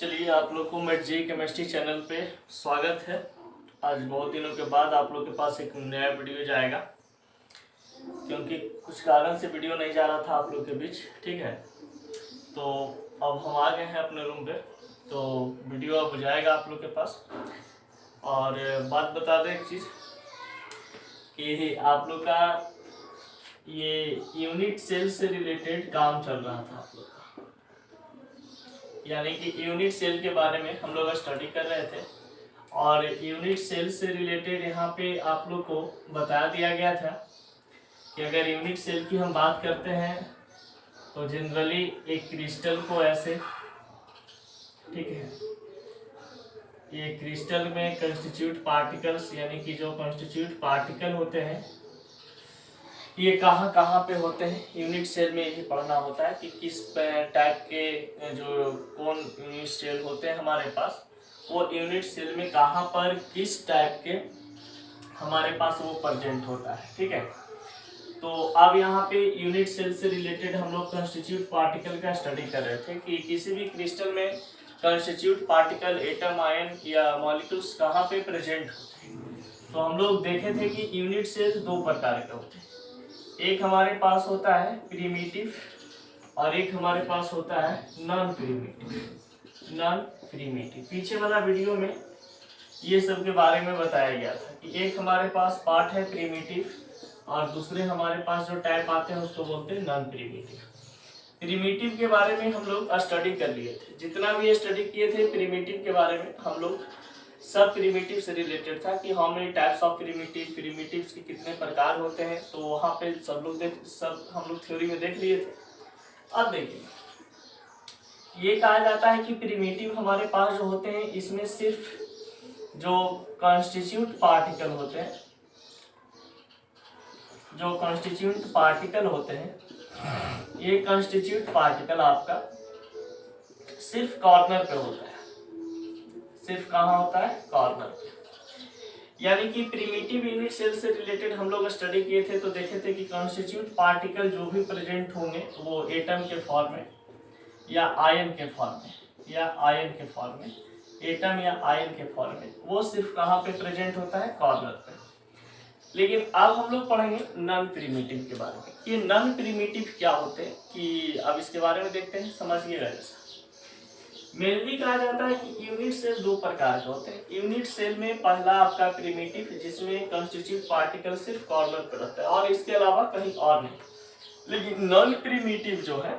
चलिए आप लोग को मेट जी केमिस्ट्री चैनल पे स्वागत है। आज बहुत दिनों के बाद आप लोग के पास एक नया वीडियो जाएगा, क्योंकि कुछ कारण से वीडियो नहीं जा रहा था आप लोग के बीच। ठीक है, तो अब हम आ गए हैं अपने रूम पे, तो वीडियो अब जाएगा आप लोग के पास। और बात बता दें एक चीज़ कि आप लोग का ये यूनिट सेल से रिलेटेड काम चल रहा था आप लोग का, यानी कि यूनिट सेल के बारे में हम लोग स्टडी कर रहे थे। और यूनिट सेल से रिलेटेड यहाँ पे आप लोग को बता दिया गया था कि अगर यूनिट सेल की हम बात करते हैं तो जनरली एक क्रिस्टल को ऐसे, ठीक है, ये क्रिस्टल में कंस्टिट्यूट पार्टिकल्स, यानी कि जो कंस्टिट्यूट पार्टिकल होते हैं ये कहाँ कहाँ पे होते हैं, यूनिट सेल में यही पढ़ना होता है कि किस टाइप के जो कौन यूनिट सेल होते हैं हमारे पास, वो यूनिट सेल में कहाँ पर किस टाइप के हमारे पास वो प्रेजेंट होता है। ठीक है, तो अब यहाँ पे यूनिट सेल से रिलेटेड हम लोग कंस्टिट्यूट पार्टिकल का स्टडी कर रहे थे कि किसी भी क्रिस्टल में कंस्टिट्यूट पार्टिकल, एटम, आयन या मॉलिक्यूल्स कहाँ पे प्रेजेंट होते हैं। तो हम लोग देखे थे कि यूनिट सेल दो प्रकार के होते हैं, एक हमारे पास होता है प्रिमिटिव और एक हमारे पास होता है नॉन प्रिमिटिव। नॉन प्रिमिटिव पीछे वाला वीडियो में ये सब के बारे में बताया गया था कि एक हमारे पास पार्ट है प्रिमिटिव और दूसरे हमारे पास जो टाइप आते हैं उसको बोलते हैं नॉन प्रिमिटिव। प्रिमिटिव के बारे में हम लोग स्टडी कर लिए थे, जितना भी स्टडी किए थे प्रिमिटिव के बारे में हम लोग सब प्रिमिटिव से रिलेटेड था कि how many types of primitive, primitives के कितने प्रकार होते हैं, तो वहाँ पे सब हम लोग थ्योरी में देख लिए थे। अब देखिए, ये कहा जाता है कि प्रिमिटिव हमारे पास जो होते हैं इसमें सिर्फ जो कॉन्स्टिट्यूट पार्टिकल होते हैं, जो कॉन्स्टिट्यूट पार्टिकल होते हैं, ये कॉन्स्टिट्यूट पार्टिकल आपका सिर्फ कॉर्नर पे होता है। सिर्फ कहाँ होता है? कॉर्नर पे। यानी कि प्रिमिटिव यूनिट सेल से रिलेटेड हम लोग स्टडी किए थे, तो देखे थे कि कॉन्स्टिट्यूट पार्टिकल जो भी प्रेजेंट होंगे वो एटम के फॉर्म में या आयन के फॉर्म में, एटम या आयन के फॉर्म में, वो सिर्फ कहाँ पे प्रेजेंट होता है? कॉर्नर पे। लेकिन अब हम लोग पढ़ेंगे नॉन प्रिमिटिव के बारे में। ये नॉन प्रिमिटिव क्या होते हैं कि अब इसके बारे में देखते हैं, समझिएगा। जैसा मेनली कहा जाता है कि यूनिट सेल दो प्रकार के होते हैं। यूनिट सेल में पहला आपका प्रिमिटिव, जिसमें कंस्टिट्यूट पार्टिकल सिर्फ कॉर्नर पर रहता है और इसके अलावा कहीं और नहीं। लेकिन नॉन प्रिमिटिव जो है,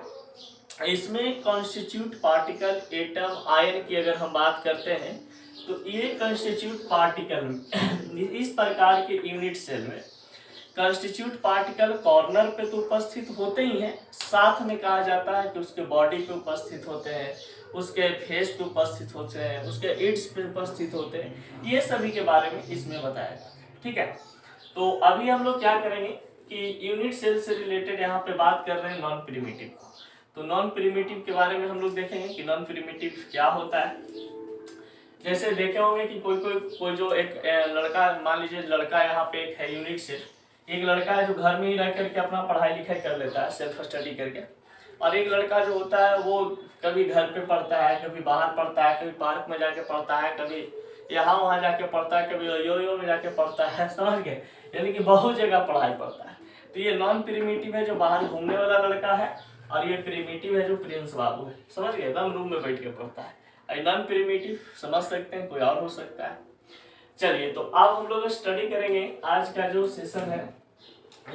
इसमें कंस्टिट्यूट पार्टिकल, एटम, आयन की अगर हम बात करते हैं तो ये कंस्टिट्यूट पार्टिकल इस प्रकार के यूनिट सेल में कंस्टिट्यूट पार्टिकल कॉर्नर पे तो उपस्थित होते ही हैं, साथ में कहा जाता है कि उसके बॉडी पे उपस्थित होते हैं, उसके फेस पे उपस्थित होते हैं, उसके एड्स पे उपस्थित होते हैं। ये सभी के बारे में इसमें बताया जाता है। ठीक है, तो अभी हम लोग क्या करेंगे कि यूनिट सेल से रिलेटेड यहाँ पे बात कर रहे हैं नॉन प्रिमिटिव। तो नॉन प्रिमिटिव के बारे में हम लोग देखेंगे कि नॉन प्रिमिटिव क्या होता है। जैसे देखे होंगे कि कोई जो एक लड़का, मान लीजिए लड़का यहाँ पे एक है यूनिट सेल, एक लड़का है जो घर में ही रह करके अपना पढ़ाई लिखाई कर लेता है सेल्फ स्टडी करके, और एक लड़का जो होता है वो कभी घर पे पढ़ता है, कभी बाहर पढ़ता है, कभी पार्क में जाके पढ़ता है, कभी यहाँ वहाँ जाके पढ़ता है, कभी यो में जाके पढ़ता है, समझ गए, यानी कि बहुत जगह पढ़ाई पढ़ता है। तो ये नॉन प्रिमिटिव है जो बाहर घूमने वाला लड़का है, और ये प्रिमिटिव है जो प्रिंस बाबू है, समझ गए, एकदम रूम में बैठ के पढ़ता है। नॉन प्रिमिटिव समझ सकते हैं, कोई और हो सकता है। चलिए, तो अब हम लोग स्टडी करेंगे आज का जो सेशन है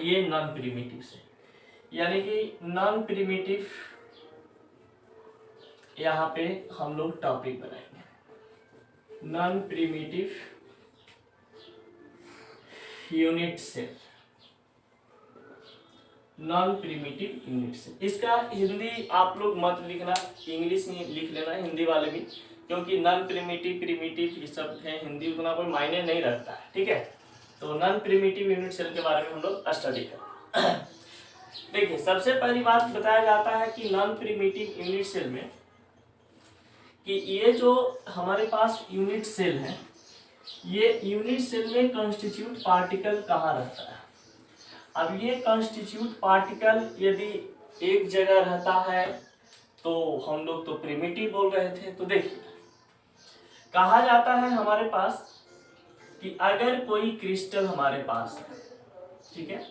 ये नॉन प्रिमिटिव से, यानी कि नॉन प्रिमिटिव यहाँ पे हम लोग टॉपिक बनाएंगे, non primitive unit cell, non primitive unit cell. इसका हिंदी आप लोग मत लिखना, इंग्लिश में लिख लेना, हिंदी वाले भी, क्योंकि नॉन प्रिमिटिव, प्रिमिटिव ये सब है, हिंदी उतना कोई मायने नहीं रखता है। ठीक है, तो नॉन प्रिमिटिव यूनिट सेल के बारे में हम लोग स्टडी करें। देखिए, सबसे पहली बात बताया जाता है कि नॉन प्रिमिटिव यूनिट सेल में कि ये जो हमारे पास यूनिट सेल है, ये यूनिट सेल में कंस्टिट्यूट पार्टिकल कहाँ रहता है। अब ये कंस्टिट्यूट पार्टिकल यदि एक जगह रहता है तो हम लोग तो प्रिमिटिव बोल रहे थे। तो देखिए कहा जाता है हमारे पास कि अगर कोई क्रिस्टल हमारे पास है, ठीक है,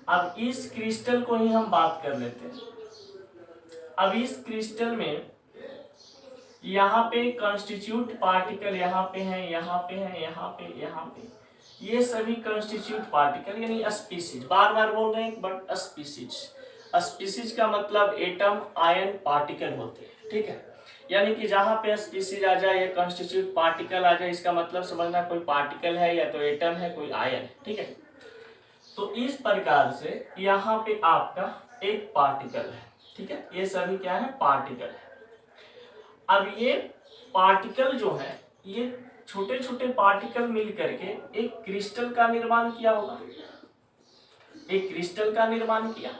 अब इस क्रिस्टल को ही हम बात कर लेते हैं। अब इस क्रिस्टल में यहाँ पे कंस्टिट्यूट पार्टिकल यहाँ पे है, यहाँ पे है, यहाँ पे, ये सभी कंस्टिट्यूट पार्टिकल यानी स्पीसीज, बार बार बोल रहे हैं बट स्पीसीज, स्पीसीज का मतलब एटम आयन पार्टिकल होते हैं, ठीक है। यानी कि जहाँ पे स्पीसीज आ जाए या कंस्टिट्यूट पार्टिकल आ जाए, इसका मतलब समझना कोई पार्टिकल है या तो एटम है, कोई आयन है, ठीक है। तो इस प्रकार से यहाँ पे आपका एक पार्टिकल है, ठीक है, ये सभी क्या है, पार्टिकल है। अब ये पार्टिकल जो है, ये छोटे छोटे पार्टिकल मिल करके एक क्रिस्टल का निर्माण किया होगा, एक क्रिस्टल का निर्माण किया।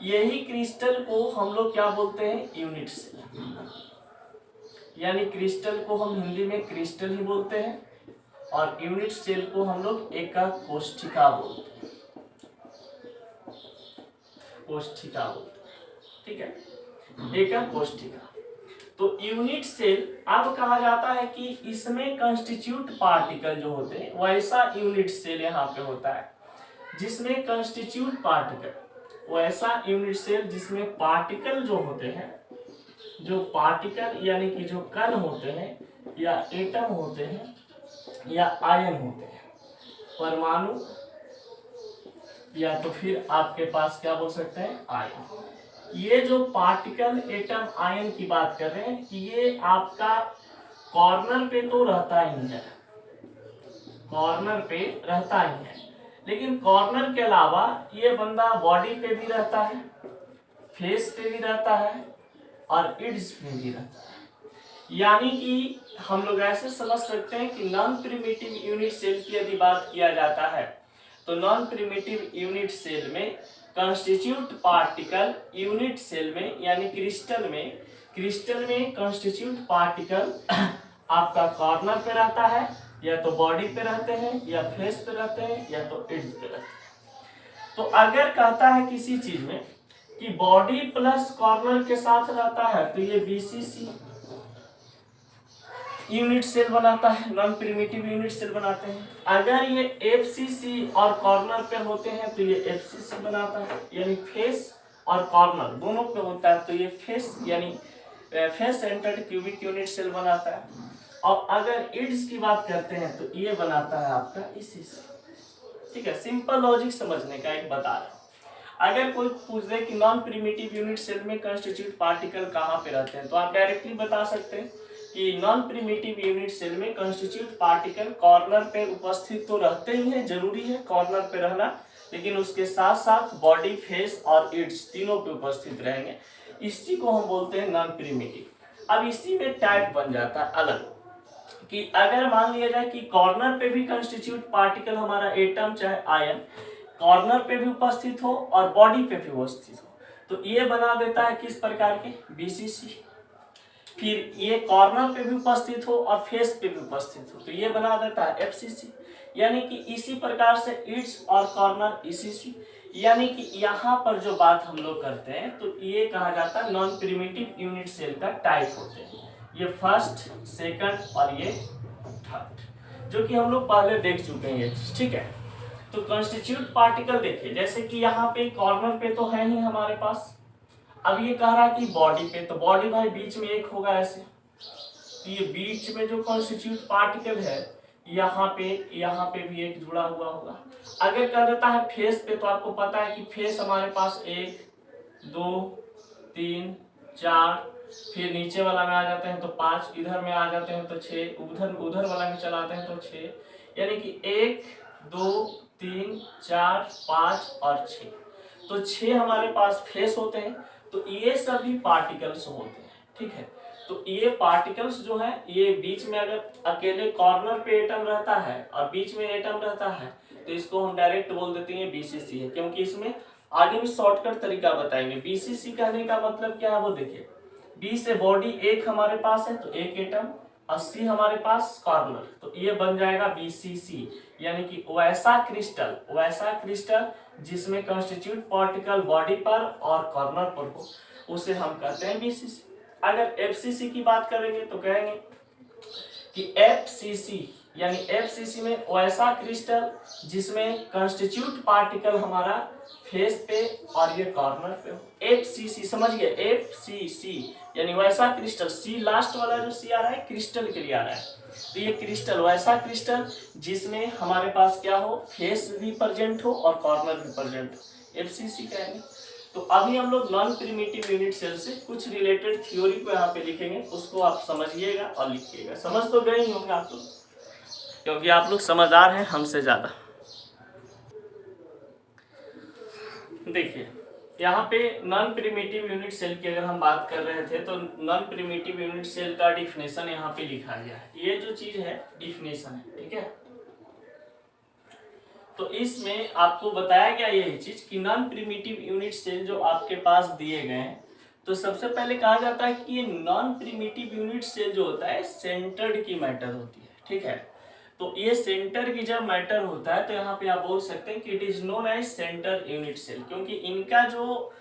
यही क्रिस्टल को हम लोग क्या बोलते हैं, यूनिट सेल, यानी क्रिस्टल को हम हिंदी में क्रिस्टल ही बोलते हैं और यूनिट सेल को हम लोग एकाक कोष्ठिका बोलते हैं, कोष्ठिका बोलते हैं, ठीक है, एकाक कोष्ठिका। तो यूनिट सेल अब कहा जाता है कि इसमें कंस्टिट्यूट पार्टिकल जो होते हैं, वैसा यूनिट सेल यहाँ पे होता है जिसमें कंस्टिट्यूट पार्टिकल, वैसा यूनिट सेल जिसमें पार्टिकल जो होते हैं, जो पार्टिकल यानी कि जो कण होते हैं या एटम होते हैं या आयन होते हैं, परमाणु या तो फिर आपके पास क्या बोल सकते हैं, आयन। ये जो पार्टिकल एटम आयन की बात कर रहे हैं, ये आपका कॉर्नर पे तो रहता ही है, कॉर्नर पे रहता ही है, लेकिन कॉर्नर के अलावा ये बंदा बॉडी पे भी रहता है, फेस पे भी रहता है और इड्स पे भी रहता है। यानी कि हम लोग ऐसे समझ सकते हैं कि नॉन प्रिमिटिव यूनिट सेल की यदि बात किया जाता है तो नॉन प्रिमिटिव यूनिट सेल में कंस्टिट्यूट पार्टिकल यूनिट सेल में यानी क्रिस्टल में कंस्टिट्यूट पार्टिकल आपका कॉर्नर पे रहता है, या तो बॉडी पे रहते हैं या फेस पे रहते हैं या तो इड्स पे रहते हैं। तो अगर कहता है किसी चीज में कि बॉडी प्लस कॉर्नर के साथ रहता है तो ये बीसीसी यूनिट सेल बनाता है, नॉन प्रिमिटिव यूनिट सेल बनाते हैं। अगर ये एफसीसी और कॉर्नर पे होते हैं तो ये एफसीसी बनाता है, यानी फेस और कॉर्नर दोनों पे होता है तो ये फेस यानी face centred cubic unit cell बनाता है। और अगर इड्स की बात करते हैं तो ये बनाता है आपका ईसीसी, ठीक है। सिंपल लॉजिक समझने का एक बता रहा हूं। अगर कोई पूछ दे कि नॉन प्रिमिटिव यूनिट सेल में कंस्टिट्यूट पार्टिकल कहाँ पे रहते हैं तो आप डायरेक्टली बता सकते हैं कि नॉन प्रिमिटिव यूनिट सेल में कंस्टिट्यूट पार्टिकल कॉर्नर पे उपस्थित तो रहते ही हैं, जरूरी है कॉर्नर पे रहना, लेकिन उसके साथ साथ बॉडी, फेस और इड्स तीनों पे उपस्थित रहेंगे। इसी को हम बोलते हैं नॉन प्रिमिटिव। अब इसी में टाइप बन जाता है अलग कि अगर मान लिया जाए कि कॉर्नर पे भी कंस्टिट्यूट पार्टिकल हमारा एटम चाहे आयन कॉर्नर पे भी उपस्थित हो और बॉडी पे भी उपस्थित हो तो ये बना देता है किस प्रकार के, बीसीसी। फिर ये कॉर्नर पे भी उपस्थित हो और फेस पे भी उपस्थित हो तो ये बना देता है एफसीसी। यानी कि इसी प्रकार से इड्स और कॉर्नर ईसीसी। यानी कि यहाँ पर जो बात हम लोग करते हैं तो ये कहा जाता है नॉन प्रिमिटिव यूनिट सेल का टाइप होते हैं, ये फर्स्ट, सेकंड और ये थर्ड, जो कि हम लोग पहले देख चुके हैं ये चीज, ठीक है। तो कंस्टिट्यूट पार्टिकल देखिए, जैसे कि यहाँ पे कॉर्नर पे तो है ही हमारे पास, अब ये कह रहा है कि बॉडी पे, तो बॉडी भाई बीच में एक होगा ऐसे, तो ये बीच में जो कंस्टिट्यूट पार्टिकल है यहाँ पे भी एक जुड़ा हुआ होगा। अगर कह देता है फेस पे तो आपको पता है कि फेस हमारे पास 1 2 3 4, फिर नीचे वाला में आ जाते हैं तो 5, इधर में आ जाते हैं तो 6, उधर वाला में चलाते हैं तो 6, यानी कि 1 2 3 4 5 और 6, तो 6 हमारे पास फेस होते हैं। तो ये सभी पार्टिकल्स होते हैं, ठीक है। तो ये पार्टिकल्स जो है ये बीच में अगर अकेले कॉर्नर पे एटम रहता है और बीच में एटम रहता है तो इसको हम डायरेक्ट बोल देते हैं बीसीसी है, क्योंकि इसमें आगे भी शॉर्टकट तरीका बताएंगे। बीसीसी कहने का मतलब क्या है वो देखिए, बी से बॉडी एक हमारे पास है तो एक एटम, 80 हमारे पास कॉर्नर, तो ये बन जाएगा बीसीसी। यानी कि वैसा क्रिस्टल जिसमें कंस्टिट्यूट पार्टिकल बॉडी पर और कॉर्नर पर हो। उसे हम कहते हैं बीसीसी। अगर एफसीसी की बात करेंगे तो कहेंगे कि एफसीसी यानी एफसीसी में वैसा क्रिस्टल जिसमें कंस्टिट्यूट पार्टिकल हमारा फेस पे और ये कॉर्नर पे हो। एफसीसी समझ गए, एफसीसी यानी वैसा क्रिस्टल, सी लास्ट वाला जो सी आ रहा है क्रिस्टल के लिए आ रहा है, तो ये क्रिस्टल वैसा क्रिस्टल जिसमें हमारे पास क्या हो, फेस भी प्रेजेंट हो और कॉर्नर भी प्रेजेंट हो, एफसीसी कहेंगे। तो अभी हम लोग नॉन प्रिमिटिव यूनिट सेल से कुछ रिलेटेड थ्योरी को यहाँ पे लिखेंगे, उसको आप समझिएगा और लिखिएगा। समझ तो गए ही होंगे आप लोग, क्योंकि आप लोग समझदार हैं हमसे ज्यादा। देखिए यहाँ पे नॉन प्रिमिटिव यूनिट सेल की अगर हम बात कर रहे थे तो नॉन प्रिमिटिव यूनिट सेल का डिफिनेशन यहाँ पे लिखा गया है। ये जो चीज है डिफिनेशन है, ठीक है। तो इसमें आपको बताया गया यही चीज कि नॉन प्रिमिटिव यूनिट सेल जो आपके पास दिए गए हैं, तो सबसे पहले कहा जाता है कि ये नॉन प्रिमिटिव यूनिट सेल जो होता है सेंटर्ड की मैटर होती है, ठीक है। तो ये सेंटर की जब मैटर होता है तो यहाँ पे आप बोल सकते हैं कि it is known as centre unit cell, क्योंकि इनका जो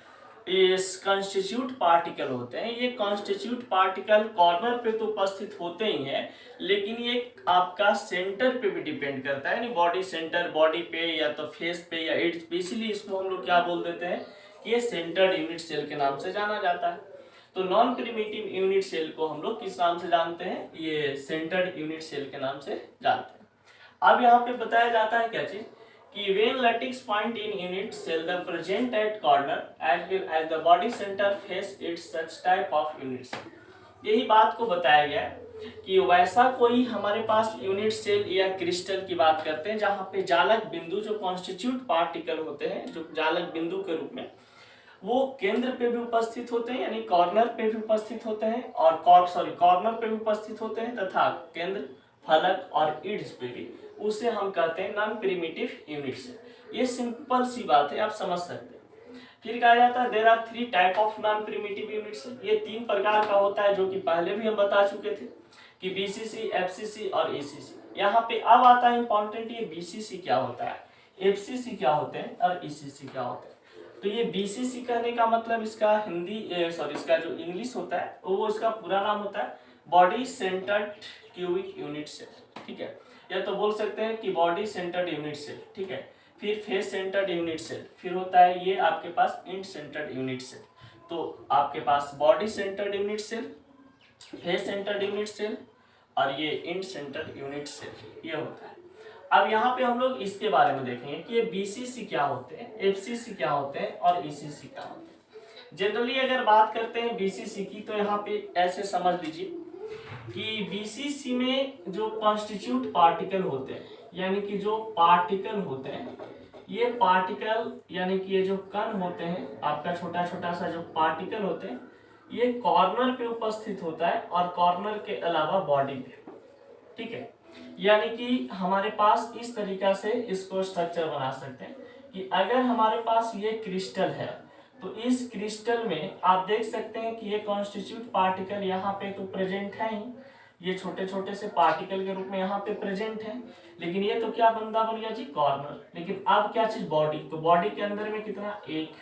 कॉन्स्टिट्यूट पार्टिकल होते हैं, ये कॉन्स्टिट्यूट पार्टिकल कॉर्नर पे तो उपस्थित होते ही हैं, लेकिन ये आपका सेंटर पे भी डिपेंड करता है, यानी बॉडी सेंटर, बॉडी पे या तो फेस पे या एड्स पे, इसीलिए इसको हम लोग क्या बोल देते हैं कि ये सेंटर्ड यूनिट सेल के नाम से जाना जाता है। तो नॉन प्रिमिटिव यूनिट सेल को हम लोग किस नाम से जानते हैं, ये सेंटर्ड यूनिट सेल के नाम से जानते हैं। अब यहाँ पे बताया जाता है क्या चीज कि when lattice point in unit cell the present at corner as well as the body center face its such type of unit cell, यही बात को बताया गया है कि वैसा कोई हमारे पास यूनिट सेल या क्रिस्टल की बात करते हैं जहाँ पे जालक बिंदु जो कॉन्स्टिट्यूट पार्टिकल होते हैं, जो जालक बिंदु के रूप में वो केंद्र पे भी उपस्थित होते हैं, यानी कॉर्नर पे भी उपस्थित होते हैं और कॉर्नर पे भी उपस्थित होते हैं तथा केंद्र, फलक और इड्स पे भी, उसे हम कहते हैं नॉन प्रिमिटिव यूनिट सेल। ये सिंपल सी बात है, आप समझ सकते हैं। फिर कहा जाता है there are 3 type of non primitive unit cell, ये 3 प्रकार का होता है जो कि पहले भी हम बता चुके थे कि बीसीसी, एफसीसी और ईसीसी। यहाँ पे अब आता है इंपॉर्टेंट, ये बीसीसी क्या होता है, एफसीसी क्या होते हैं और ईसीसी क्या होते हैं। तो ये बीसीसी कहने का मतलब इसका इसका जो इंग्लिश होता है वो इसका पूरा नाम होता है body centred cubic unit cell, ठीक है, या तो बोल सकते हैं कि बॉडी सेंटर्ड यूनिट सेल, ठीक है। फिर फेस सेंटर्ड यूनिट सेल, फिर होता है ये आपके पास इंड सेंटर्ड यूनिट सेल। तो आपके पास body centred unit cell, face centred unit cell और ये इंड सेंटर्ड यूनिट सेल, ये होता है। अब यहाँ पे हम लोग इसके बारे में देखेंगे कि ये बीसीसी क्या होते हैं, एफसीसी क्या होते हैं और ईसीसी क्या होते हैं। जनरली अगर बात करते हैं बीसीसी की तो यहाँ पे ऐसे समझ लीजिए कि बीसीसी में जो कॉन्स्टिट्यूट पार्टिकल होते हैं, यानी कि जो पार्टिकल होते हैं, ये पार्टिकल यानी कि ये जो कण होते हैं, आपका छोटा छोटा सा जो पार्टिकल होते हैं, ये कॉर्नर पे उपस्थित होता है और कॉर्नर के अलावा बॉडी पे, ठीक है। यानी कि हमारे पास इस तरीका से इसको स्ट्रक्चर बना सकते हैं कि अगर हमारे पास ये क्रिस्टल है तो इस क्रिस्टल में आप देख सकते हैं कि ये कॉन्स्टिट्यूट पार्टिकल यहाँ पे तो प्रेजेंट है ही, ये छोटे छोटे से पार्टिकल के रूप में यहाँ पे प्रेजेंट है, लेकिन ये तो क्या बन गया जी, कॉर्नर। लेकिन अब क्या चीज, बॉडी, तो बॉडी के अंदर में कितना, एक,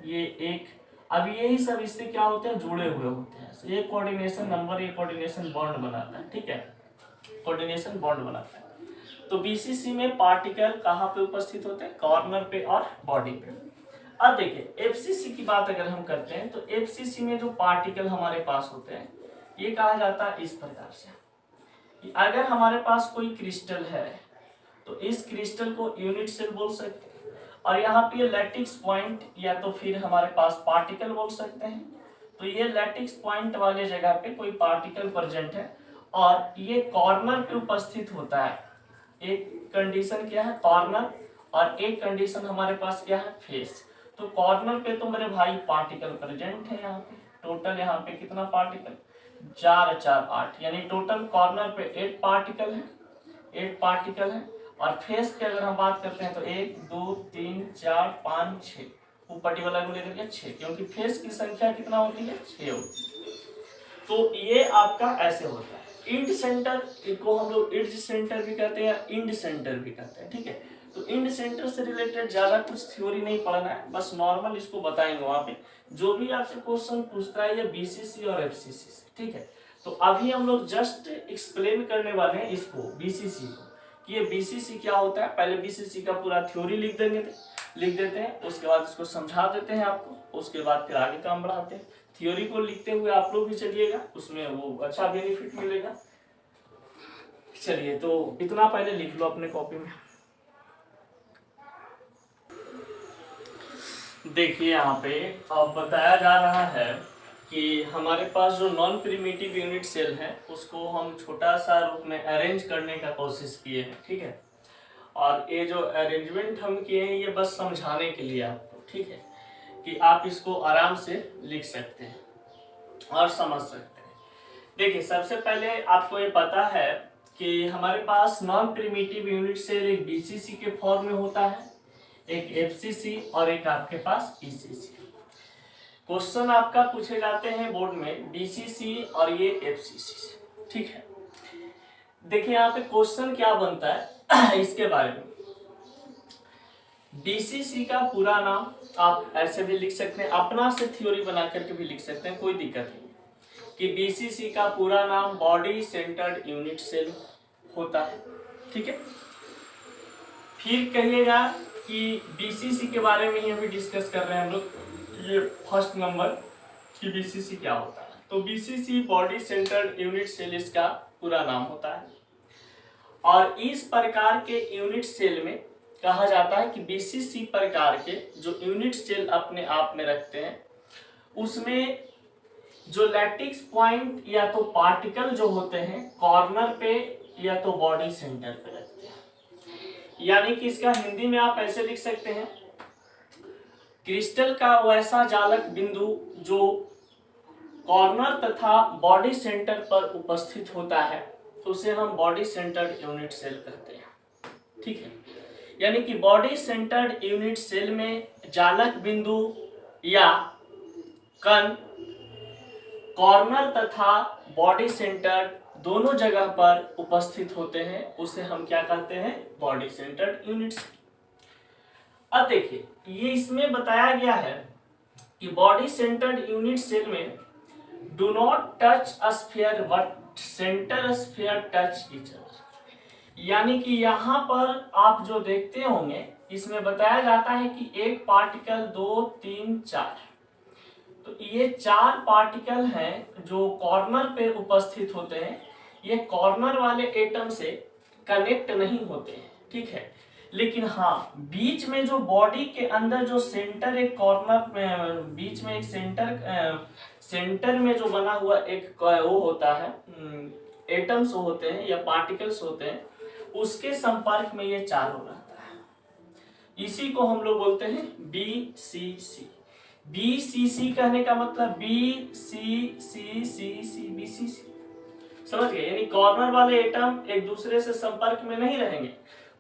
ये एक, अब यही सब इससे क्या होते हैं, जुड़े हुए होते हैं। ये कोऑर्डिनेशन नंबर, ये कोऑर्डिनेशन बॉन्ड बनाता है, ठीक है, कोऑर्डिनेशन बॉन्ड बनाता है। तो बीसीसी में पार्टिकल कहाँ पे उपस्थित होते हैं, कॉर्नर पे और बॉडी पे। अब देखिए एफसीसी की बात अगर हम करते हैं तो एफसीसी में जो पार्टिकल हमारे पास होते हैं ये कहा जाता है इस प्रकार से कि अगर हमारे पास कोई क्रिस्टल है तो इस क्रिस्टल को यूनिट सेल बोल सकते हैं, और यहाँ पे ये लैटिक्स पॉइंट या तो फिर हमारे पास पार्टिकल बोल सकते हैं। तो ये लैटिक्स पॉइंट वाले जगह पे कोई पार्टिकल प्रेजेंट है और ये कॉर्नर पे उपस्थित होता है। एक कंडीशन क्या है, कॉर्नर, और एक कंडीशन हमारे पास क्या है, फेस। तो कॉर्नर पे तो मेरे भाई पार्टिकल प्रेजेंट है, यहाँ पे टोटल यहाँ पे कितना पार्टिकल, 4 और 4 8, यानी टोटल कॉर्नर पे 8 पार्टिकल है, 8 पार्टिकल है। और फेस की अगर हम बात करते हैं तो 1 2 3 4 5 6, ऊपर वाला को लेकर के 6, क्योंकि फेस की संख्या कितना होती है, 6 होती है। तो ये आपका ऐसे होता है। इंड सेंटर को हम लोग इड्ज सेंटर भी कहते हैं या इंड सेंटर भी कहते हैं, ठीक है। तो इंड सेंटर से रिलेटेड ज्यादा कुछ थ्योरी नहीं पढ़ना है, बस नॉर्मल इसको बताएंगे वहां पे जो भी आपसे क्वेश्चन पूछता है ये बीसीसी और एफसीसी से, ठीक है। तो अभी हम लोग जस्ट एक्सप्लेन करने वाले हैं इसको, बीसीसी को, कि ये बीसीसी क्या होता है। पहले बीसीसी का पूरा थ्योरी लिख देते हैं, उसके बाद इसको समझा देते हैं आपको, उसके बाद फिर आगे काम बढ़ाते हैं। थ्योरी को लिखते हुए आप लोग भी चलिएगा, उसमें वो अच्छा बेनिफिट मिलेगा। चलिए तो इतना पहले लिख लो अपने कॉपी में। देखिए यहाँ पे अब बताया जा रहा है कि हमारे पास जो नॉन प्रिमिटिव यूनिट सेल है उसको हम छोटा सा रूप में अरेंज करने का कोशिश किए हैं, ठीक है। और ये जो अरेंजमेंट हम किए हैं ये बस समझाने के लिए आपको, ठीक है, कि आप इसको आराम से लिख सकते हैं और समझ सकते हैं। देखिए सबसे पहले आपको ये पता है कि हमारे पास नॉन प्रिमिटिव यूनिट सेल एक बीसीसी के फॉर्म में होता है, एक एफसीसी और एक आपके पास ईसीसी। क्वेश्चन आपका पूछे जाते हैं बोर्ड में बीसीसी और ये एफसीसी से, ठीक है। देखिए यहाँ पे क्वेश्चन क्या बनता है इसके बारे में। बीसीसी का पूरा नाम आप ऐसे भी लिख सकते हैं, अपना से थ्योरी बना करके भी लिख सकते हैं, कोई दिक्कत नहीं, कि बीसीसी का पूरा नाम बॉडी सेंटर्ड यूनिट सेल होता है, ठीक है। फिर कहिएगा कि बीसीसी के बारे में ही अभी डिस्कस कर रहे हैं हम लोग, ये फर्स्ट नंबर कि बीसीसी क्या होता है। तो BCC body centred unit cell इसका पूरा नाम होता है। और इस प्रकार के यूनिट सेल में कहा जाता है कि बीसीसी प्रकार के जो यूनिट सेल अपने आप में रखते हैं उसमें जो लैटिक्स पॉइंट या तो पार्टिकल जो होते हैं कॉर्नर पे या तो बॉडी सेंटर पे रखते हैं। यानी कि इसका हिंदी में आप ऐसे लिख सकते हैं, क्रिस्टल का वैसा जालक बिंदु जो कॉर्नर तथा बॉडी सेंटर पर उपस्थित होता है तो उसे हम बॉडी सेंटर्ड यूनिट सेल कहते हैं, ठीक है। यानी कि बॉडी सेंटर्ड यूनिट सेल में जालक बिंदु या कण कॉर्नर तथा बॉडी सेंटर दोनों जगह पर उपस्थित होते हैं, उसे हम क्या कहते हैं, बॉडी सेंटर्ड यूनिट सेल। अब देखिए ये इसमें बताया गया है कि बॉडी सेंटर्ड यूनिट सेल में do not touch a sphere but centre sphere touch each other. यानी कि यहाँ पर आप जो देखते होंगे इसमें बताया जाता है कि एक पार्टिकल 2 3 4, तो ये 4 पार्टिकल हैं जो कॉर्नर पे उपस्थित होते हैं। ये कॉर्नर वाले एटम से कनेक्ट नहीं होते हैं, ठीक है। लेकिन हाँ बीच में जो बॉडी के अंदर जो सेंटर एक कॉर्नर बीच में एक सेंटर में जो बना हुआ एक वो होता है, एटम्स होते हैं या पार्टिकल्स होते हैं, उसके संपर्क में ये चारों रहता है। इसी को हम लोग बोलते हैं बीसीसी। बीसीसी कहने का मतलब बी सी सी सी सी बीसीसी, समझ गए। यानी कॉर्नर वाले एटम एक दूसरे से संपर्क में नहीं रहेंगे,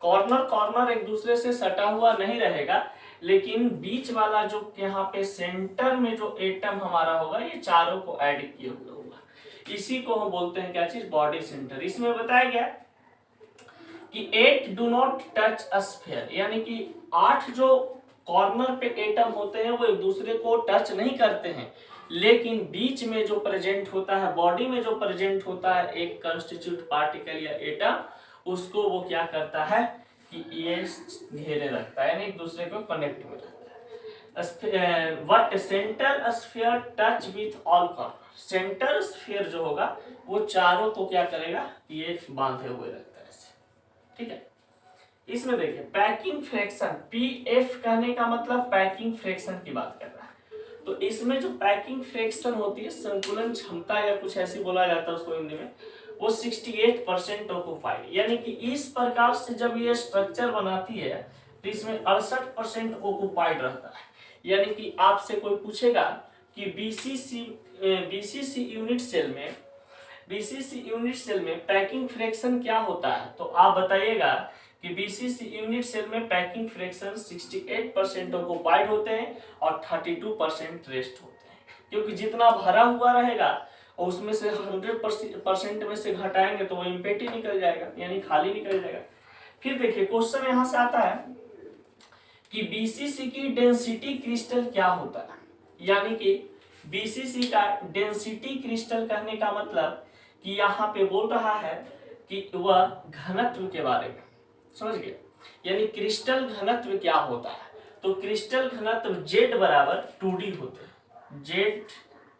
कॉर्नर एक दूसरे से सटा हुआ नहीं रहेगा, लेकिन बीच वाला जो यहाँ पे सेंटर में जो एटम हमारा होगा ये चारों को ऐड किए हुआ होगा। इसी को हम बोलते हैं क्या चीज, बॉडी सेंटर। इसमें बताया गया कि 8 do not touch a sphere, यानी कि 8 जो कॉर्नर पे एटम होते हैं वो एक दूसरे को टच नहीं करते हैं, लेकिन बीच में जो प्रेजेंट होता है, बॉडी में जो प्रेजेंट होता है एक कंस्टिट्यूट पार्टिकल या एटम, उसको वो क्या करता है कि ये घेरे रखता है, यानी एक दूसरे को कनेक्ट में रखता है। What centre sphere touch with all corner, centre sphere जो होगा वो चारों को क्या करेगा, ये बांधे हुए रखता है ऐसे, ठीक है। इसमें देखिए पैकिंग फ्रैक्शन, पीएफ कहने का मतलब पैकिंग फ्रैक्शन की बात कर रहा है। तो इसमें जो पैकिंग फ्रैक्शन होती है, संकुलन क्षमता या कुछ ऐसी बोला जाता है उसको हिंदी में, वो 68% ऑक्युपाइड। यानी कि इस प्रकार से जब ये स्ट्रक्चर बनाती है तो इसमें 68% ऑक्युपाइड रहता है। यानी कि आपसे कोई पूछेगा कि बीसीसी यूनिट सेल में पैकिंग फ्रैक्शन क्या होता है, तो आप बताइएगा कि बीसीसी यूनिट सेल में पैकिंग फ्रैक्शन 68% ऑक्युपाइड होते हैं और 32% रेस्ट होते हैं। क्योंकि जितना भरा हुआ रहेगा और उसमें से 100% में से घटाएंगे तो वो एम्प्टी निकल जाएगा, यानी खाली निकल जाएगा। फिर देखिए क्वेश्चन यहाँ से आता है कि बीसीसी की डेंसिटी क्रिस्टल क्या होता है। यानी कि बीसीसी का डेंसिटी क्रिस्टल कहने का मतलब कि यहाँ पे बोल रहा है कि वह घनत्व के बारे में, समझ गए। यानी क्रिस्टल घनत्व क्या होता है, तो क्रिस्टल घनत्व Z बराबर 2D होता है, Z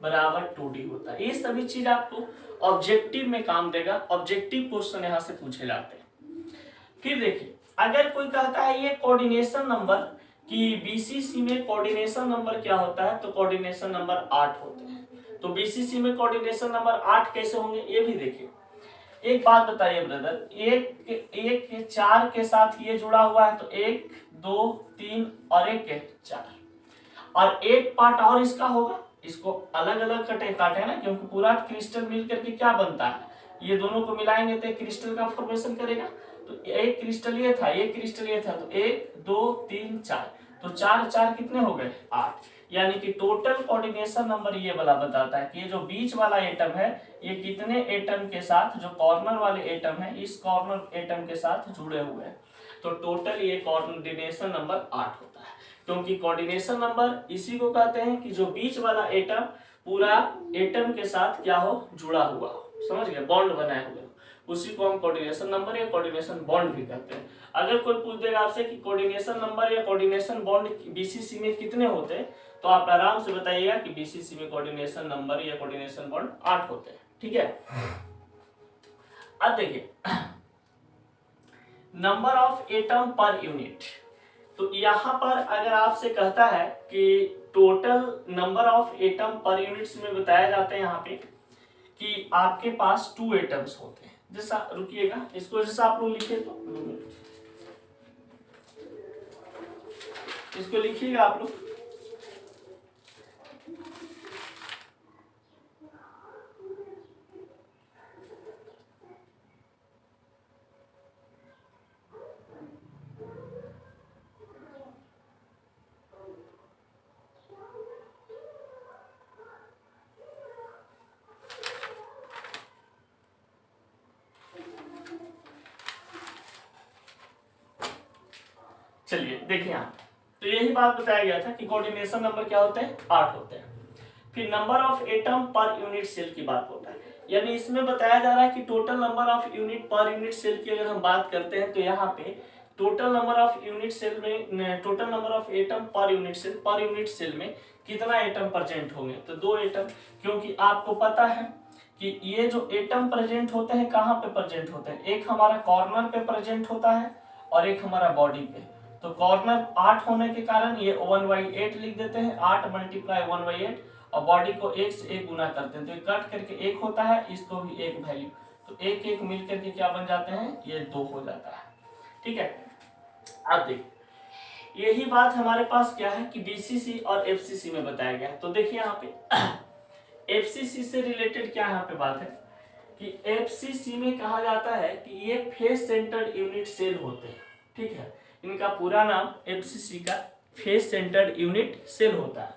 बराबर 2D होता है। ये सभी चीज आपको ऑब्जेक्टिव में काम देगा, ऑब्जेक्टिव क्वेश्चन यहाँ से पूछे जाते हैं। फिर देखिए अगर कोई कहता है ये कोऑर्डिनेशन नंबर कि बीसीसी में कोऑर्डिनेशन नंबर क्या होता है, तो कोऑर्डिनेशन नंबर 8 होते हैं। तो बीसीसी में कोऑर्डिनेशन नंबर 8 कैसे होंगे ये भी देखिए। एक बात बताइए ब्रदर, एक के 4 के साथ ये जुड़ा हुआ है, तो 1 2 3 और 1 के 4, और एक पार्ट और इसका होगा, इसको अलग अलग काटे ना, क्योंकि पूरा क्रिस्टल मिल करके क्या बनता है, ये दोनों को मिलाएंगे तो एक क्रिस्टल का फॉर्मेशन करेगा। तो एक क्रिस्टल ये था, एक क्रिस्टल ये था, तो 1 2 3 4, तो 4 4 कितने हो गए 8। यानी कि टोटल कोऑर्डिनेशन नंबर ये वाला बताता है कि ये जो बीच वाला एटम है ये कितने एटम के साथ, जो कॉर्नर वाले एटम है इस कॉर्नर एटम के साथ जुड़े हुए हैं। तो टोटल ये कोऑर्डिनेशन नंबर 8 होता है, क्योंकि कोऑर्डिनेशन नंबर इसी को कहते हैं कि जो बीच वाला एटम पूरा एटम के साथ क्या हो, जुड़ा हुआ हो, समझ गए, बॉन्ड बनाए हुए, उसी को हम कोऑर्डिनेशन नंबर या कोऑर्डिनेशन बॉन्ड भी कहते हैं। अगर कोई पूछ देगा आपसे कि कोऑर्डिनेशन नंबर या कोऑर्डिनेशन बॉन्ड बीसीसी में कितने होते हैं, तो आप आराम से बताइएगा कि बीसीसी में कोऑर्डिनेशन नंबर या कोऑर्डिनेशन बॉन्ड 8 होते हैं, ठीक है। अब देखिए number of atom per unit, तो यहाँ पर अगर आपसे कहता है कि टोटल नंबर ऑफ एटम पर यूनिट्स में बताया जाता है यहाँ पे कि आपके पास 2 एटम्स होते हैं। जैसा रुकिएगा, इसको जैसा आप लोग लिखे, तो इसको लिखिएगा आप लोग। चलिए देखिए यहाँ, तो यही बात बताया गया था कि कोऑर्डिनेशन नंबर क्या होते हैं 8 होते हैं। फिर नंबर ऑफ एटम पर यूनिट सेल की बात होता है, यानी इसमें बताया जा रहा है कि टोटल नंबर ऑफ यूनिट पर यूनिट सेल की अगर हम बात करते हैं तो यहाँ पे total number of unit cell में, टोटल नंबर ऑफ एटम पर यूनिट सेल में कितना एटम प्रेजेंट होंगे, तो 2 एटम। क्योंकि आपको पता है कि ये जो एटम प्रेजेंट होते हैं कहाँ पे प्रेजेंट होते हैं, एक हमारा कॉर्नर पे प्रेजेंट होता है और एक हमारा बॉडी पे। तो कॉर्नर 8 होने के कारण ये 1/8 लिख देते हैं, 8 × 1/8, और बॉडी को 1 से 1 गुना करते हैं, तो ये कट करके 1 होता है, इसको भी 1 वैल्यू, तो 1 1 मिल करके क्या बन जाते हैं, ये 2 हो जाता है, ठीक है। अब देखिए यही बात हमारे पास क्या है कि बीसीसी और एफसीसी में बताया गया है। तो देखिए यहाँ पे एफसीसी से रिलेटेड क्या यहाँ पे बात है कि एफसीसी में कहा जाता है कि ये फेस सेंटर्ड यूनिट सेल होते हैं, ठीक है। इनका पूरा नाम एफसीसी का फेस सेंटर्ड यूनिट सेल होता है,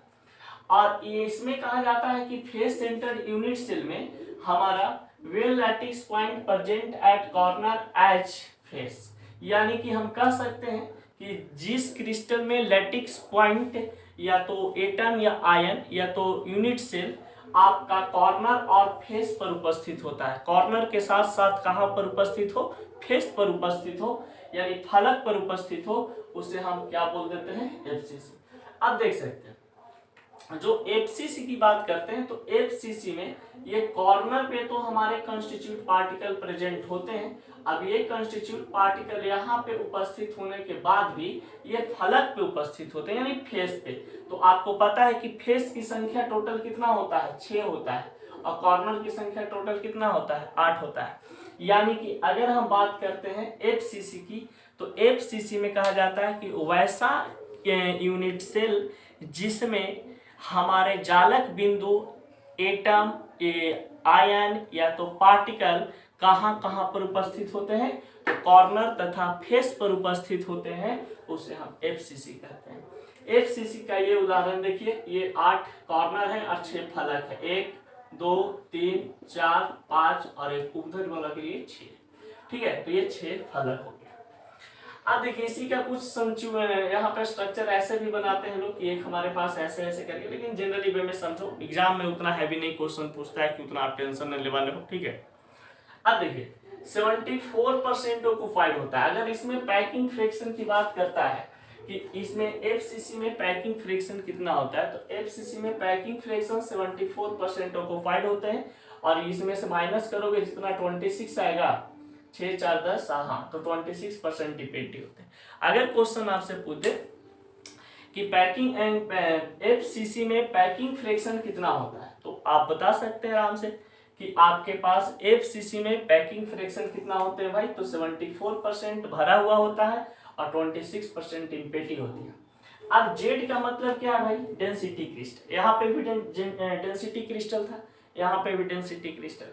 और इसमें कहा जाता है कि फेस सेंटर्ड यूनिट सेल में हमारा well lattice point present at corner edge face, यानी कि हम कह सकते हैं कि जिस क्रिस्टल में लैटिक्स पॉइंट या तो एटम या आयन या तो यूनिट सेल आपका कॉर्नर और फेस पर उपस्थित होता है, कॉर्नर के साथ साथ कहां पर उपस्थित हो, फेस पर उपस्थित हो, यानी फलक पर उपस्थित हो, उसे हम क्या बोल देते हैं, एफसीसी। अब देख सकते हैं जो एफसीसी की बात करते हैं, तो एफसीसी में ये कॉर्नर पे तो हमारे कंस्टिट्यूट पार्टिकल प्रेजेंट होते हैं। अब ये कंस्टिट्यूट पार्टिकल यहाँ पे उपस्थित होने के बाद भी ये फलक पे उपस्थित होते हैं, यानी फेस पे। तो आपको पता है कि फेस की संख्या टोटल कितना होता है, 6 होता है, और कॉर्नर की संख्या टोटल कितना होता है, 8 होता है। यानी कि अगर हम बात करते हैं एफसीसी की, तो एफसीसी में कहा जाता है कि वैसा यूनिट सेल जिसमें हमारे जालक बिंदु एटम, आयन या तो पार्टिकल कहाँ कहाँ पर उपस्थित होते हैं, तो कॉर्नर तथा फेस पर उपस्थित होते हैं, उसे हम एफसीसी कहते हैं। एफसीसी का ये उदाहरण देखिए, ये 8 कॉर्नर है और 6 फलक है, 1 2 3 4 5 और एक उधर वाला के लिए 6, ठीक है। तो ये 6 फलक हो गया। अब देखिए इसी का कुछ यहाँ पे स्ट्रक्चर ऐसे भी बनाते हैं लोग कि एक हमारे पास ऐसे ऐसे करके, लेकिन जनरली वे में समझो एग्जाम में उतना हैवी नहीं क्वेश्चन पूछता है कि उतना आप टेंशन न लेवाने हो, ठीक है। अब देखिए 74% ऑक्युपाइड होता है। अगर इसमें पैकिंग फ्रैक्शन की बात करता है कि इसमें एफसीसी में पैकिंग फ्रैक्शन कितना होता है, तो एफसीसी में पैकिंग फ्रैक्शन 74% ऑक्युपाइड होते हैं, और इसमें से माइनस करोगे जितना 26 आएगा, 6 4 10, हाँ, तो 26% डिपेंडिव होते हैं। अगर क्वेश्चन आपसे पूछ दे कि पैकिंग एंड एफसीसी में पैकिंग फ्रैक्शन कितना होता है, तो आप बता सकते हैं आराम से कि आपके पास एफसीसी में पैकिंग फ्रैक्शन कितना होते हैं भाई, तो 74% भरा हुआ होता है और 26% इम्पेटी होती है। अब जेड का मतलब क्या है भाई, डेंसिटी क्रिस्टल। यहाँ पे भी डेंसिटी क्रिस्टल था, यहाँ पे भी डेंसिटी क्रिस्टल।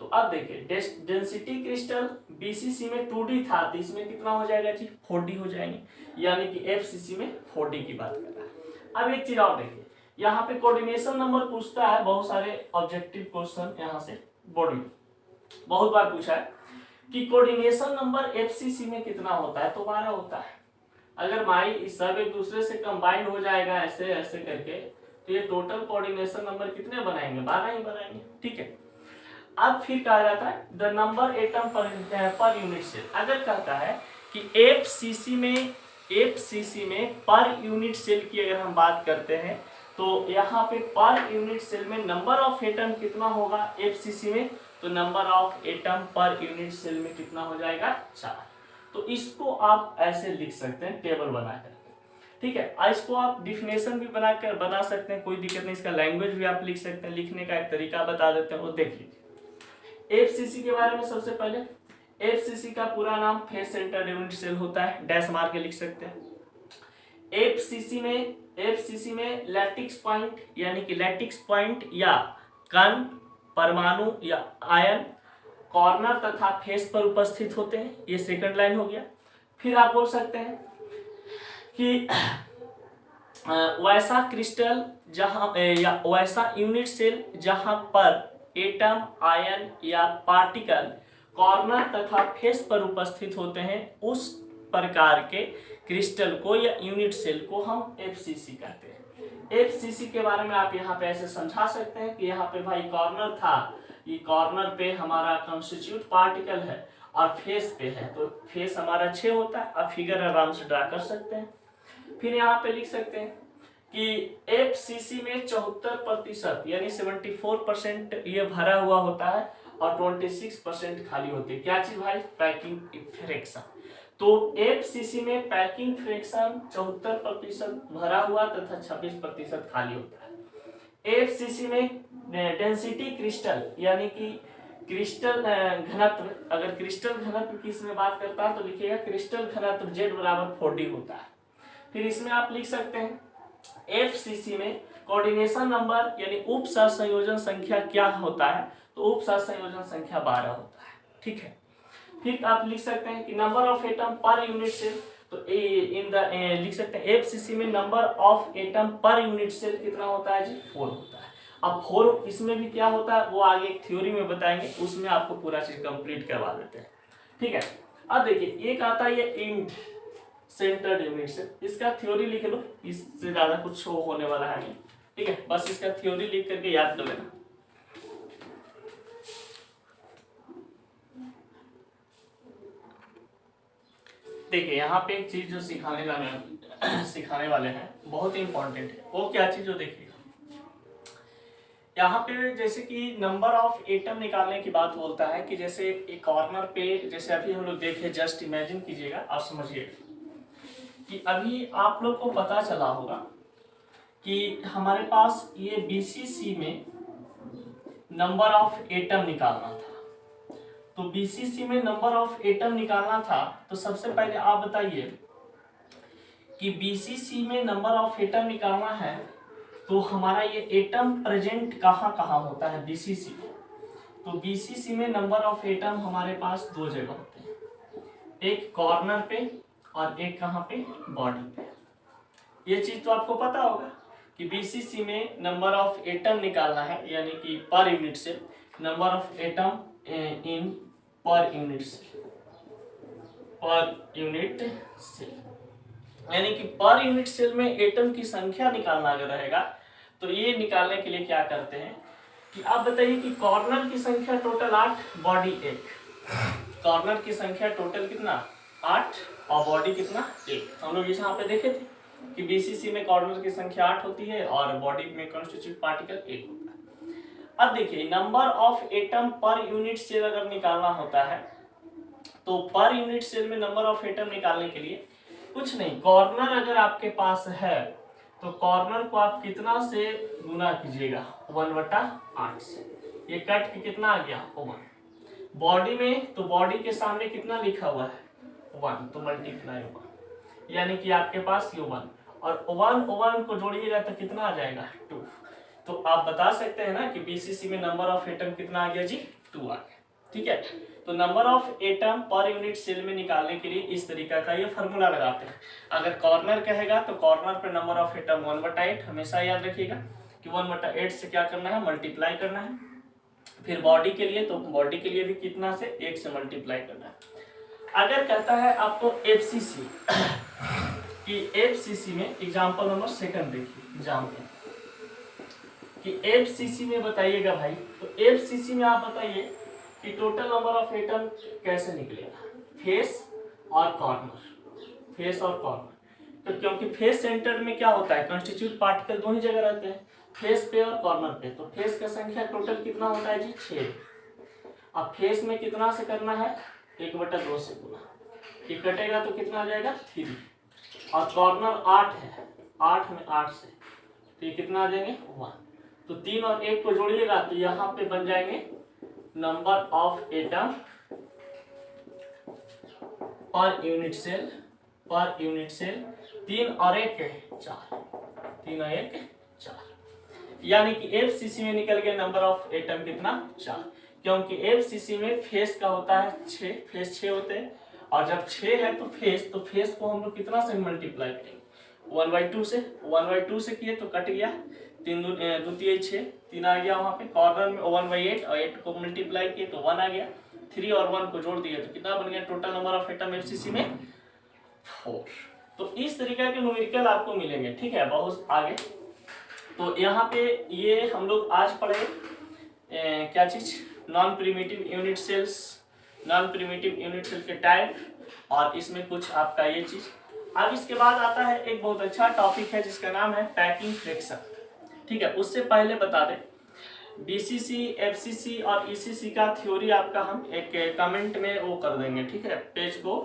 तो अब देखिए डेंसिटी क्रिस्टल बीसीसी में 2D था, तो इसमें कितना हो जाएगा जी, 4D हो जाएंगे, यानी कि एफसीसी में 4D की बात कर रहा है। अब एक चीज और देखिए, यहाँ पे कोऑर्डिनेशन नंबर पूछता है, बहुत सारे ऑब्जेक्टिव क्वेश्चन यहाँ से बोर्ड में बहुत बार पूछा है कि कोऑर्डिनेशन नंबर एफसीसी में कितना होता है, तो 12 होता है। अगर माई सब एक दूसरे से कंबाइंड हो जाएगा ऐसे ऐसे करके, तो ये टोटल कोऑर्डिनेशन नंबर कितने बनाएंगे, 12 ही बनाएंगे, ठीक है। अब फिर कहा जाता है द नंबर एटम पर यूनिट सेल। अगर कहता है कि एफसीसी में पर यूनिट सेल की अगर हम बात करते हैं, तो यहाँ पे पर यूनिट सेल में नंबर ऑफ एटम कितना होगा एफसीसी में, तो नंबर ऑफ एटम पर यूनिट सेल में कितना हो जाएगा, 4। तो इसको आप ऐसे लिख सकते हैं टेबल बनाकर, ठीक है। इसको आप डिफिनेशन भी बना सकते हैं, कोई दिक्कत नहीं। इसका लैंग्वेज भी आप लिख सकते हैं, लिखने का एक तरीका बता देते हैं, वो देख लीजिए। एफसीसी के बारे में सबसे पहले, एफसीसी का पूरा नाम फेस सेंटर्ड यूनिट सेल होता है, डैश मार के लिख सकते हैं। एफसीसी में लैटिक्स पॉइंट यानी कि लैटिक्स पॉइंट या कण, परमाणु या आयन कॉर्नर तथा फेस पर उपस्थित होते हैं, ये सेकंड लाइन हो गया। फिर आप बोल सकते हैं कि वैसा क्रिस्टल जहां या वैसा यूनिट सेल जहां पर एटम, आयन या पार्टिकल कॉर्नर तथा फेस पर उपस्थित होते हैं, उस प्रकार के क्रिस्टल को या यूनिट सेल को हम एफसीसी कहते हैं। एफसीसी के बारे में आप यहाँ पे ऐसे समझा सकते हैं कि यहाँ पे भाई कॉर्नर था, ये कॉर्नर पे हमारा कंस्टिट्यूट पार्टिकल है और फेस पे है, तो फेस हमारा 6 होता है। आप फिगर आराम से ड्रा कर सकते हैं। फिर यहाँ पे लिख सकते हैं कि एफसीसी में 74% यानी 74% ये भरा हुआ होता है और 26% खाली होती है। क्या चीज भाई, पैकिंग फ्रैक्शन। तो एफसीसी में पैकिंग फ्रैक्शन 74% भरा हुआ तथा 26% खाली होता है। एफसीसी में डेंसिटी क्रिस्टल यानी कि क्रिस्टल घनत्व, अगर क्रिस्टल घनत्व की इसमें बात करता है तो लिखिएगा क्रिस्टल घनत्व Z बराबर 4D होता है। फिर इसमें आप लिख सकते हैं एफसीसी में कोऑर्डिनेशन नंबर यानी उप सहसंयोजन संख्या क्या होता है, तो उप सहसंयोजन संख्या 12 होता है, ठीक है। फिर आप लिख सकते हैं कि नंबर ऑफ एटम पर यूनिट सेल, तो लिख सकते हैं एफसीसी में नंबर ऑफ एटम पर यूनिट सेल कितना होता है जी, 4 होता है। अब 4 इसमें भी क्या होता है वो आगे एक थ्योरी में बताएंगे, उसमें आपको पूरा चीज कंप्लीट करवा देते हैं, ठीक है। अब देखिए एक आता है ये इंट सेंटर्ड यूनिट सेल, इसका थ्योरी लिख लो, इससे ज्यादा कुछ होने वाला है नहीं, ठीक है। बस इसका थ्योरी लिख करके याद कर लेना। देखिए यहाँ पे एक चीज जो सिखाने वाले हैं बहुत इंपॉर्टेंट है, वो क्या चीज जो देखिए यहाँ पे जैसे कि नंबर ऑफ एटम निकालने की बात बोलता है कि जैसे एक कॉर्नर पे, जैसे अभी हम लोग देखे, जस्ट इमेजिन कीजिएगा और समझिएगा कि अभी आप लोग को पता चला होगा कि हमारे पास ये बीसीसी में नंबर ऑफ एटम निकालना था। तो बीसीसी में नंबर ऑफ एटम निकालना था, तो सबसे पहले आप बताइए कि बीसीसी में नंबर ऑफ एटम निकालना है तो हमारा ये एटम प्रेजेंट कहाँ कहाँ होता है बीसीसी में। तो बीसीसी में नंबर ऑफ एटम हमारे पास 2 जगह होते हैं, एक कॉर्नर पे और एक कहाँ पे, बॉडी पे। ये चीज तो आपको पता होगा कि बीसीसी में नंबर ऑफ एटम निकालना है यानी कि पर यूनिट से number of atom in per unit cell, per unit cell, यानी कि पर यूनिट सेल में एटम की संख्या निकालना अगर रहेगा तो ये निकालने के लिए क्या करते हैं कि आप बताइए कि कॉर्नर की संख्या टोटल 8, बॉडी 1। कॉर्नर की संख्या टोटल कितना 8 और बॉडी कितना 1। हम लोग यहाँ पे देखे थे कि बीसीसी में कॉर्नर की संख्या 8 होती है और बॉडी में कॉन्स्टिट्यूटिव पार्टिकल 1 होता है। अब देखिए नंबर ऑफ एटम पर यूनिट सेल अगर निकालना होता है तो पर यूनिट सेल में नंबर ऑफ एटम निकालने के लिए कुछ नहीं, कॉर्नर अगर आपके पास है तो कॉर्नर को आप कितना से गुना कीजिएगा 1/8 से, ये कट के कितना आ गया 1। बॉडी में तो बॉडी के सामने कितना लिखा हुआ है 1, तो मल्टीप्लाई 1, यानी कि आपके पास ये 1 और 1 को जोड़िएगा तो कितना आ जाएगा 2। तो आप बता सकते हैं ना कि बीसीसी में नंबर ऑफ एटम कितना आ गया जी 2 आ गया। ठीक है, तो नंबर ऑफ एटम पर यूनिट सेल में निकालने के लिए इस तरीका का ये फॉर्मूला लगाते हैं। अगर कॉर्नर कहेगा तो कॉर्नर पे नंबर ऑफ एटम 1/8, हमेशा याद रखिएगा कि 1/8 से क्या करना है मल्टीप्लाई करना है। फिर बॉडी के लिए तो बॉडी के लिए भी कितना से 1 से मल्टीप्लाई करना है। अगर कहता है आपको एफसीसी कि एफसीसी में एग्जांपल नंबर 2 देखिए एग्जांपल कि एफसीसी में बताइएगा भाई, तो एफसीसी में आप बताइए कि टोटल नंबर ऑफ एटम कैसे निकलेगा, फेस और कॉर्नर, फेस और कॉर्नर। तो क्योंकि फेस सेंटर में क्या होता है कॉन्स्टिट्यूट पार्टिकल दो ही जगह रहते हैं, फेस पे और कॉर्नर पे। तो फेस का संख्या टोटल कितना होता है जी 6। अब फेस में कितना से करना है 1/2 से गुना, ये कटेगा तो कितना आ जाएगा 3 और कॉर्नर 8 है, 8 में 8 से तो ये कितना आ जाएंगे 1। तो 3 और 1 को जोड़िएगा तो यहाँ पे बन जाएंगे नंबर ऑफ एटम पर unit cell, per unit cell 3 और 1 4, 3 और 1 4, यानी कि एफसीसी में निकल गया नंबर ऑफ एटम कितना 4, क्योंकि एफसीसी में फेस का होता है 6, फेस 6 होते हैं और जब 6 है तो फेस को हम लोग कितना से मल्टीप्लाई करेंगे 1/2 से, 1/2 से किए तो कट गया 3 दूतिये 6, 3 आ गया वहां पे। कॉर्नर में 1/8 और 8 को मल्टीप्लाई किए तो 1 आ गया, 3 और 1 को जोड़ दिए तो कितना बन गया total number of atom FCC में 4। तो इस तरीके के न्यूमेरिकल आपको मिलेंगे। ठीक है, बहुत आगे तो यहाँ पे ये हम लोग आज पढ़े क्या चीज non primitive unit cells, non primitive unit cell के टाइप और इसमें कुछ आपका ये चीज। अब इसके बाद आता है एक बहुत अच्छा टॉपिक है जिसका नाम है पैकिंग फ्रिक्शन। ठीक है, उससे पहले बता दें बीसीसी, एफसीसी और ईसीसी का थ्योरी आपका हम एक कमेंट में वो कर देंगे। ठीक है, पेज को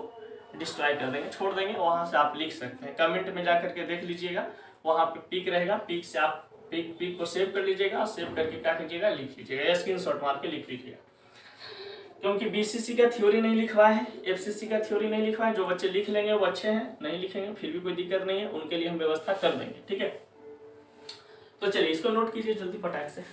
डिस्ट्रॉय कर देंगे, छोड़ देंगे, वहां से आप लिख सकते हैं। कमेंट में जाकर के देख लीजिएगा, वहां पे पिक रहेगा, पिक से आप पिक को सेव कर लीजिएगा, सेव करके क्या कीजिएगा लिख लीजिएगा या स्क्रीनशॉट मार के लिख लीजिएगा। क्योंकि बीसीसी का थ्योरी नहीं लिखवा है, एफसीसी का थ्योरी नहीं लिखवा है, जो बच्चे लिख लेंगे वो अच्छे हैं, नहीं लिखेंगे फिर भी कोई दिक्कत नहीं है, उनके लिए हम व्यवस्था कर देंगे। ठीक है, तो चलिए इसको नोट कीजिए जल्दी फटाक से।